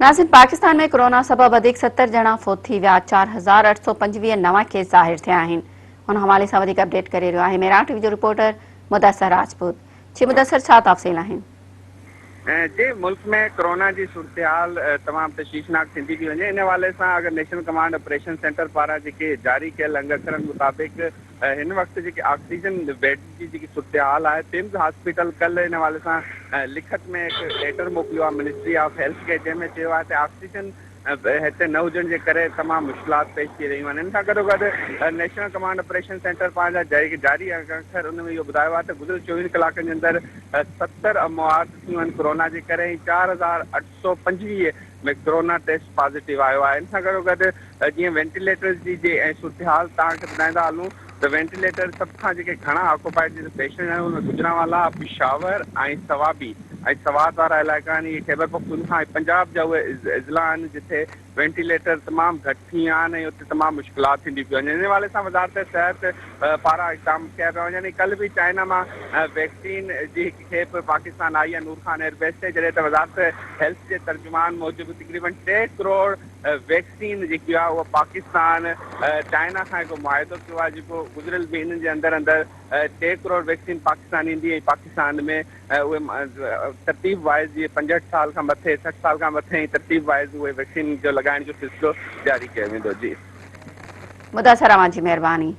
नाज़रीन, पाकिस्तान में कोरोना सबब अधिक 70 ॼणा फ़ौत थी विया। 4825 नवां केस ज़ाहिर थिया आहिनि। हुन हवाले सां वधीक अपडेट करे रहियो आहे मेरा टीवी जो रिपोर्टर मुदस्सर राजपूत। जी मुदस्सर, छा तफ़सील आहिनि? जे मुल्क में कोरोना की सूरत हाल तमाम तशवीशनाक थी पी वे। इन हवाले से अगर नेशनल कमांड ऑपरेशन सेंटर पारा जारी कल अंगसरन मुताबिक इन वक्त ऑक्सीजन बेड की सूरत हाल है। टिम्स हॉस्पिटल कल इन हवाले से लिखत में एक लेटर मोकिलियो मिनिस्ट्री ऑफ हेल्थ के, जैमें ऑक्सीजन हिते न हुजण जे करे तमाम मुश्किलात पेश थी रही आहिनि। इन सां गॾोगॾु नेशनल कमांड ऑपरेशन सेंटर पंहिंजा जारी अखर उन में इहो ॿुधायो आहे त गुज़िरियल 24 कलाकनि जे अंदरि 70 मौत थियूं आहिनि कोरोना जे करे। 4825 में कोरोना टेस्ट पॉज़िटिव आयो आहे। इन सां गॾोगॾु जीअं वेंटिलेटर्स जी सूरत हाल तव्हांखे ॿुधाईंदा हलूं त वेंटिलेटर सभ खां जेके घणा ऑक्यूपाइड पेशेंट आहिनि उनमें गुजरांवाला, पिशावर ऐं सवाबी ऐं सवात वारा इलाइक़ा आहिनि। इहे ख़ैबर पख्तूनख्वा ऐं पंजाब जा उहे ज़िला आहिनि जिथे वेंटिलेटर तमामु घटि थी विया आहिनि ऐं उते तमामु मुश्किलात थींदी पियूं वञनि। इन हवाले सां वज़ारत सिहत पारां इक़दाम कया पिया वञनि। कल्ह बि चाइना मां वैक्सीन जी हिकु खेप पाकिस्तान आई आहे नूर खान एयरबेस ते, जॾहिं त वज़ारत हेल्थ जे तर्जुमान मूजिबि तक़रीबन 3 करोड़ वैक्सीन जेकी आहे उहा पाकिस्तान चाइना खां हिकु मुआहिदो कयो आहे, जेको गुज़िरियल महीननि जे अंदरि अंदरि 3 करोड़ वैक्सीन पाकिस्तान ईंदी ऐं पाकिस्तान में उहे तरतीब वाइज़ जीअं 65 साल खां मथे 60 साल खां मथे तरतीब वाइज़ उहे वैक्सीन जो लॻाइण जो सिलसिलो जारी कयो वेंदो। जी मुदस्सर, जी मेहरबानी।